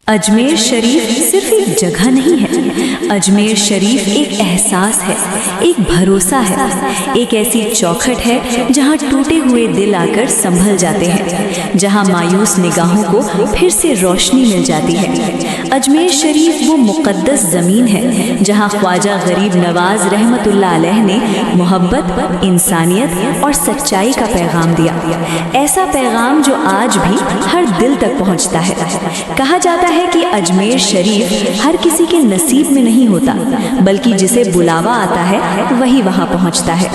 اجمیر شریف صرف ایک جگہ نہیں ہے، اجمیر شریف ایک احساس ہے، ایک بھروسہ ہے، ایک ایسی چوکھٹ ہے جہاں ٹوٹے ہوئے دل آ کر سنبھل جاتے ہیں، جہاں مایوس نگاہوں کو پھر سے روشنی مل جاتی ہے۔ اجمیر شریف وہ مقدس زمین ہے جہاں خواجہ غریب نواز رحمۃ اللہ علیہ نے محبت، انسانیت اور سچائی کا پیغام دیا، ایسا پیغام جو آج بھی ہر دل تک پہنچتا ہے۔ کہا جاتا ہے کہ اجمیر شریف ہر کسی کے نصیب میں نہیں ہوتا، بلکہ جسے بلاوا آتا ہے وہی وہاں پہنچتا ہے۔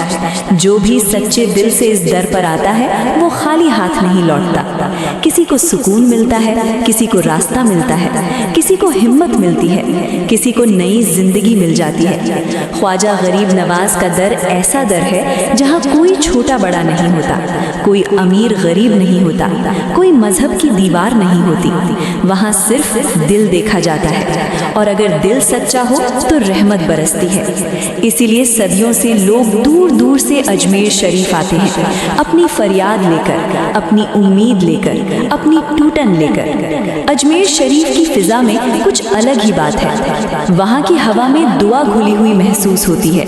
جو بھی سچے دل سے اس در پر آتا ہے وہ خالی ہاتھ نہیں لوٹتا، کسی کو سکون ملتا ہے، کسی کو راستہ ملتا ہے، کسی کو ہمت ملتی ہے، کسی کو نئی زندگی مل جاتی ہے۔ خواجہ غریب نواز کا در ایسا در ہے جہاں کوئی چھوٹا بڑا نہیں ہوتا، کوئی امیر غریب نہیں ہوتا، کوئی مذہب کی دیوار نہیں ہوتی، وہاں صرف دل دیکھا جاتا ہے، اور اگر دل سچا ہو تو رحمت برستی ہے۔ اسی لیے صدیوں سے لوگ دور دور سے اجمیر شریف آتے ہیں، اپنی فریاد لے کر، اپنی امید لے کر، اپنی ٹوٹن لے کر۔ اجمیر شریف کی فضا میں کچھ الگ ہی بات ہے، وہاں کی ہوا میں دعا گھلی ہوئی محسوس ہوتی ہے۔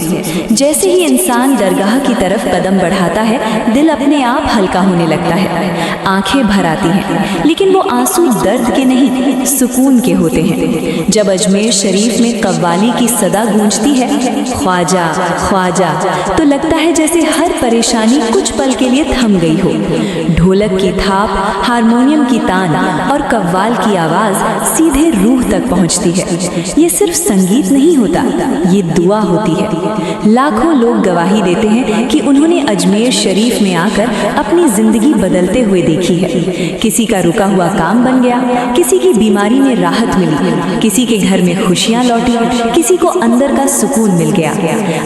جیسے ہی انسان درگاہ کی طرف قدم بڑھاتا ہے، دل اپنے آپ ہلکا ہونے لگتا ہے، آنکھیں بھر آتی ہیں، لیکن وہ آنسو درد کے نہیں، سکون کے ہوتے ہیں۔ جب اجمیر شریف میں قوالی کی صدا گونجتی ہے، خواجہ خواجہ، تو لگتا ہے جیسے ہر پریشانی کچھ پل کے لیے تھم گئی ہو۔ ڈھولک کی تھاپ، ہارمونیم کی تان اور قوال کی آواز سیدھے روح تک پہنچتی ہے۔ یہ صرف سنگیت نہیں ہوتا، یہ دعا ہوتی ہے۔ لاکھوں لوگ گواہی دیتے ہیں کہ انہوں نے اجمیر شریف میں آ کر اپنی زندگی بدلتے ہوئے دیکھی ہے۔ کسی کا رکا ہوا کام بن گیا، کسی کی بیماری میں راحت ملی، کسی کے گھر میں خوشیاں لوٹی، کسی کو اندر کا سکون مل گیا۔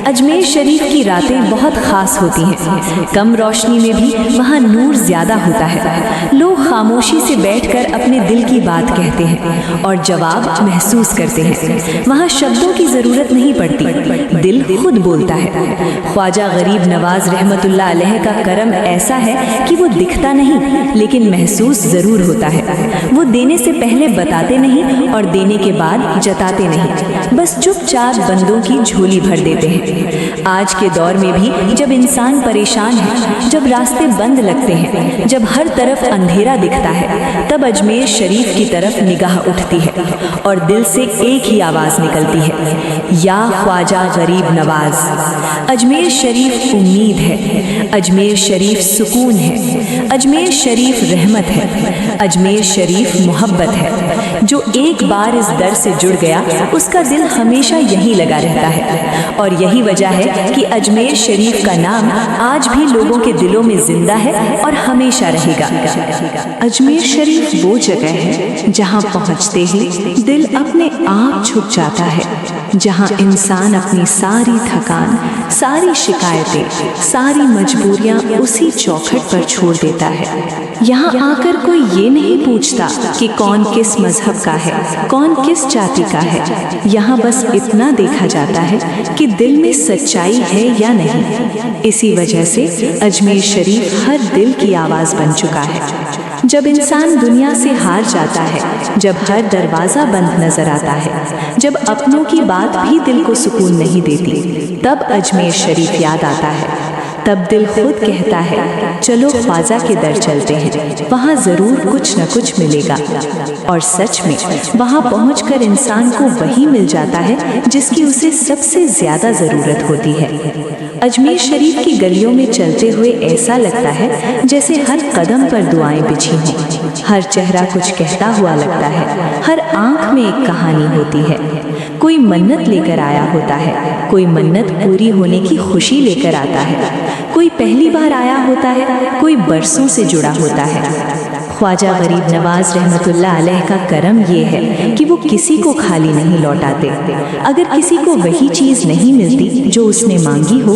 اجمیر شریف کی راتیں بہت خاص ہوتی ہیں، کم روشنی میں بھی وہاں نور زیادہ ہوتا ہے۔ لوگ خاموشی سے بیٹھ کر اپنے دل کی بات کہتے ہیں اور جواب محسوس کرتے ہیں۔ وہاں شبدوں کی ضرورت نہیں پڑتی، دل خود بولتا ہے۔ خواجہ غریب نواز رحمۃ اللہ علیہ کا کرم ایسا ہے کہ وہ دکھتا نہیں لیکن محسوس ضرور ہوتا ہے۔ وہ دینے سے پہلے بتاتے نہیں اور دینے کے بعد جتاتے نہیں، بس چپ چاپ بندوں کی جھولی بھر دیتے ہیں۔ آج کے دور میں بھی جب انسان پریشان ہے، جب راستے بند لگتے ہیں، جب ہر طرف اندھیرا دکھتا ہے، تب اجمیر شریف کی طرف نگاہ اٹھتی ہے اور دل سے ایک ہی آواز نکلتی ہے، یا خواجہ غریب نواز۔ اجمیر شریف امید ہے، اجمیر شریف سکون ہے، اجمیر شریف رحمت ہے، اجمیر شریف محبت ہے۔ جو ایک بار اس در سے جڑ گیا، اس کا دل ہمیشہ یہی لگا رہتا ہے، اور یہی وجہ ہے کہ اجمیر شریف کا نام آج بھی لوگوں کے دلوں میں زندہ ہے اور ہمیشہ رہے گا۔ اجمیر شریف وہ جگہ ہے جہاں پہنچتے ہی دل اپنے آپ چھپ جاتا ہے، جہاں انسان اپنی ساری تھکان، ساری شکایتیں، ساری مجبوریاں اسی چوکھٹ پر چھوڑ دیتا ہے۔ یہاں آ کر کوئی یہ نہیں پوچھتا کہ کون کس مذہب کا ہے، کون کس جاتی کا ہے۔ یہاں بس اتنا دیکھا جاتا ہے کہ دل میں سچائی ہے یا نہیں۔ اسی وجہ سے اجمیر شریف ہر دل کی آواز بن چکا ہے۔ جب انسان دنیا سے ہار جاتا ہے، جب ہر دروازہ بند نظر آتا ہے، جب اپنوں کی بات بھی دل کو سکون نہیں دیتی، تب اجمیر شریف یاد آتا ہے۔ تب دل خود کہتا ہے، چلو خواجہ کے در چلتے ہیں، وہاں ضرور کچھ نہ کچھ ملے گا۔ اور سچ میں وہاں پہنچ کر انسان کو وہی مل جاتا ہے جس کی اسے سب سے زیادہ ضرورت ہوتی ہے۔ اجمیر شریف کی گلیوں میں چلتے ہوئے ایسا لگتا ہے جیسے ہر قدم پر دعائیں بچھی ہوں، ہر چہرہ کچھ کہتا ہوا لگتا ہے، ہر آنکھ میں ایک کہانی ہوتی ہے۔ کوئی منت لے کر آیا ہوتا ہے، کوئی منت پوری ہونے کی خوشی لے کر آتا ہے، کوئی پہلی بار آیا ہوتا ہے، کوئی برسوں سے جڑا ہوتا ہے۔ خواجہ غریب نواز رحمۃ اللہ علیہ کا کرم یہ ہے کہ وہ کسی کو خالی نہیں لوٹاتے۔ اگر کسی کو وہی چیز نہیں ملتی جو اس نے مانگی ہو،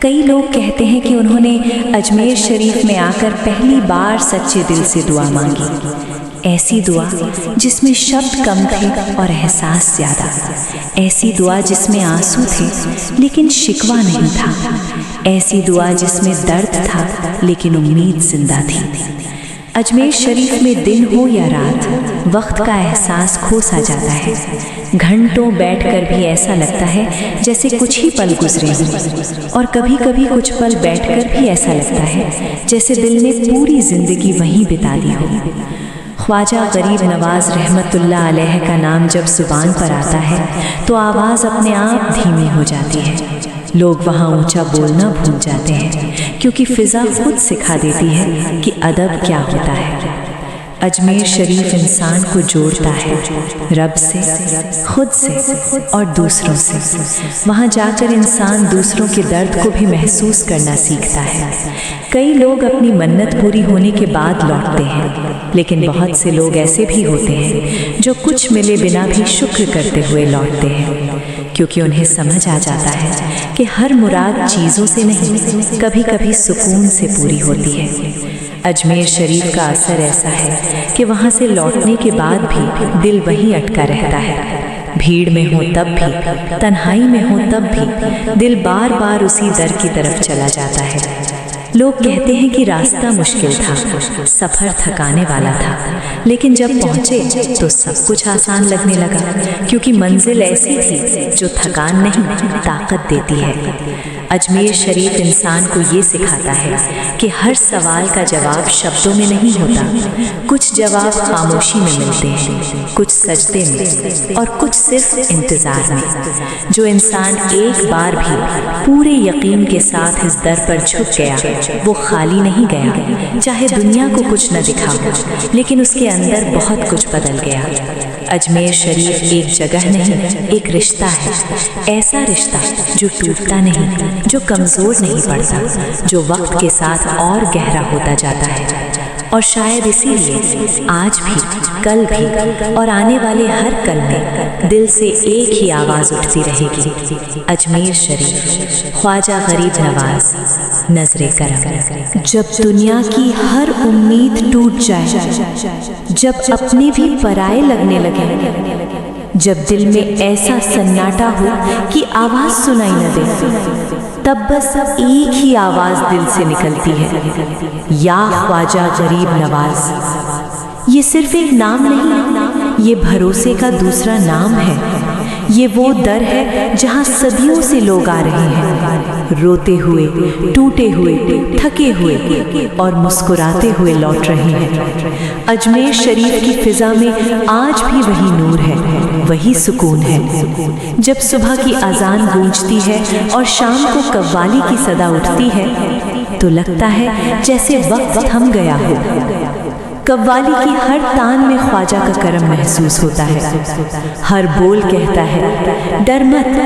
کئی لوگ کہتے ہیں کہ انہوں نے اجمیر شریف میں آ کر پہلی بار سچے دل سے دعا مانگی، ایسی دعا جس میں شبد کم تھے اور احساس زیادہ، ایسی دعا جس میں آنسو تھے لیکن شکوہ نہیں تھا، ایسی دعا جس میں درد تھا لیکن امید زندہ تھی۔ اجمیر شریف میں دن ہو یا رات، وقت کا احساس کھو سا جاتا ہے۔ گھنٹوں بیٹھ کر بھی ایسا لگتا ہے جیسے کچھ ہی پل گزرے ہوں، اور کبھی کبھی کچھ پل بیٹھ کر بھی ایسا لگتا ہے جیسے دل نے پوری زندگی وہیں بتا دی ہو۔ خواجہ غریب نواز رحمت اللہ علیہ کا نام جب زبان پر آتا ہے تو آواز اپنے آپ دھیمی ہو جاتی ہے، لوگ وہاں اونچا بولنا بھول جاتے ہیں کیونکہ فضا خود سکھا دیتی ہے کہ ادب کیا ہوتا ہے۔ اجمیر شریف انسان کو جوڑتا ہے رب سے، خود سے اور دوسروں سے۔ وہاں جا کر انسان دوسروں کے درد کو بھی محسوس کرنا سیکھتا ہے۔ کئی لوگ اپنی منت پوری ہونے کے بعد لوٹتے ہیں، لیکن بہت سے لوگ ایسے بھی ہوتے ہیں جو کچھ ملے بنا بھی شکر کرتے ہوئے لوٹتے ہیں، کیونکہ انہیں سمجھ آ جاتا ہے کہ ہر مراد چیزوں سے نہیں، کبھی کبھی سکون سے پوری ہوتی ہے۔ اجمیر شریف کا اثر ایسا ہے کہ وہاں سے لوٹنے کے بعد بھی دل وہیں اٹکا رہتا ہے۔ بھیڑ میں ہو تب بھی، تنہائی میں ہو تب بھی، دل بار بار اسی در کی طرف چلا جاتا ہے۔ لوگ کہتے ہیں کہ راستہ مشکل تھا، سفر تھکانے والا تھا، لیکن جب پہنچے تو سب کچھ آسان لگنے لگا، کیونکہ منزل ایسی تھی جو تھکان نہیں، طاقت دیتی ہے۔ اجمیر شریف انسان کو یہ سکھاتا ہے کہ ہر سوال کا جواب شبدوں میں نہیں ہوتا، کچھ جواب خاموشی میں ملتے ہیں، کچھ سجدے میں اور کچھ صرف انتظار میں۔ جو انسان ایک بار بھی پورے یقین کے ساتھ اس در پر جھک گیا وہ خالی نہیں گیا، چاہے دنیا کو کچھ نہ دکھا ہو، لیکن اس کے اندر بہت کچھ بدل گیا۔ اجمیر شریف ایک جگہ نہیں، ایک رشتہ ہے، ایسا رشتہ جو ٹوٹتا نہیں، جو کمزور نہیں پڑتا، جو وقت کے ساتھ اور گہرا ہوتا جاتا ہے۔ اور شاید اسی لیے آج بھی، کل بھی اور آنے والے ہر کل میں دل سے ایک ہی آواز اٹھتی رہے گی، اجمیر شریف، خواجہ غریب نواز، نظر کرم۔ جب دنیا کی ہر امید ٹوٹ جائے، جب اپنے بھی پرائے لگنے لگے، جب دل میں ایسا سناٹا ہو کہ آواز سنائی نہ دے، تب بس ایک ہی آواز دل سے نکلتی ہے، یا خواجہ غریب نواز۔ یہ صرف ایک نام نہیں، یہ بھروسے کا دوسرا نام ہے۔ یہ وہ در ہے جہاں صدیوں سے لوگ آ رہے ہیں، روتے ہوئے، ٹوٹے ہوئے، تھکے ہوئے اور مسکراتے ہوئے لوٹ رہے ہیں۔ اجمیر شریف کی فضا میں آج بھی وہی نور ہے، وہی سکون ہے۔ جب صبح کی اذان گونجتی ہے اور شام کو قوالی کی صدا اٹھتی ہے تو لگتا ہے جیسے وقت تھم گیا ہو۔ قوالی کی ہر تان میں خواجہ کا کرم محسوس ہوتا ہے، ہر بول کہتا ہے ڈر مت،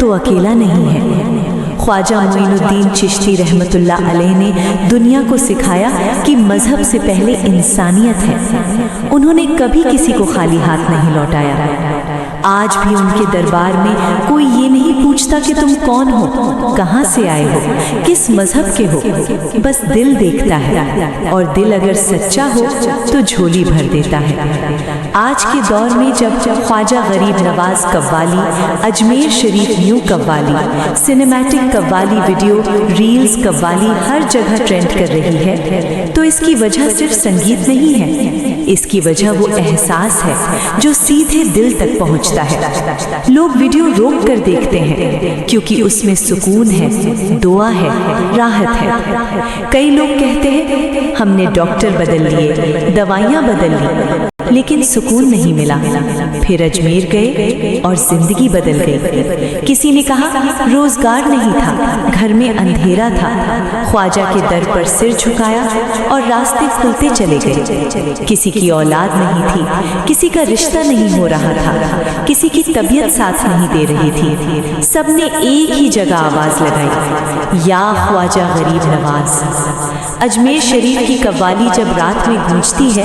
تو اکیلا نہیں ہے۔ خواجہ معین الدین چشتی رحمت اللہ علیہ نے دنیا کو سکھایا کہ مذہب سے پہلے انسانیت ہے۔ انہوں نے کبھی کسی کو خالی ہاتھ نہیں لوٹایا۔ آج بھی ان کے دربار میں کوئی یہ نہیں پوچھتا کہ تم کون ہو، کہاں سے آئے ہو، کس مذہب کے ہو، بس دل دیکھتا ہے، اور دل اگر سچا ہو تو جھولی بھر دیتا ہے۔ آج کے دور میں جب خواجہ غریب نواز قوالی، اجمیر شریف نیو قوالی، سینیمیٹک قوالی ویڈیو، ریلز قوالی ہر جگہ ٹرینڈ کر رہی ہے تو اس کی وجہ صرف سنگیت نہیں ہے، اس کی وجہ وہ احساس ہے جو سیدھے دل تک پہنچتا ہے۔ لوگ ویڈیو روک کر دیکھتے ہیں کیونکہ اس میں سکون ہے، دعا ہے، راحت ہے۔ کئی لوگ کہتے ہیں ہم نے ڈاکٹر بدل لیے، دوائیاں بدل لی، لیکن سکون نہیں ملا۔ پھر اجمیر گئے اور زندگی بدل گئی۔ کسی نے کہا روزگار نہیں تھا، گھر میں اندھیرا تھا، خواجہ کے در پر سر جھکایا اور راستے کھلتے چلے گئے۔ کسی کی اولاد نہیں تھی، کسی کا رشتہ نہیں ہو رہا تھا، کسی کی طبیعت ساتھ نہیں دے رہی تھی، سب نے ایک ہی جگہ آواز لگائی، یا خواجہ غریب نواز۔ اجمیر شریف کی قوالی جب رات میں گونجتی ہے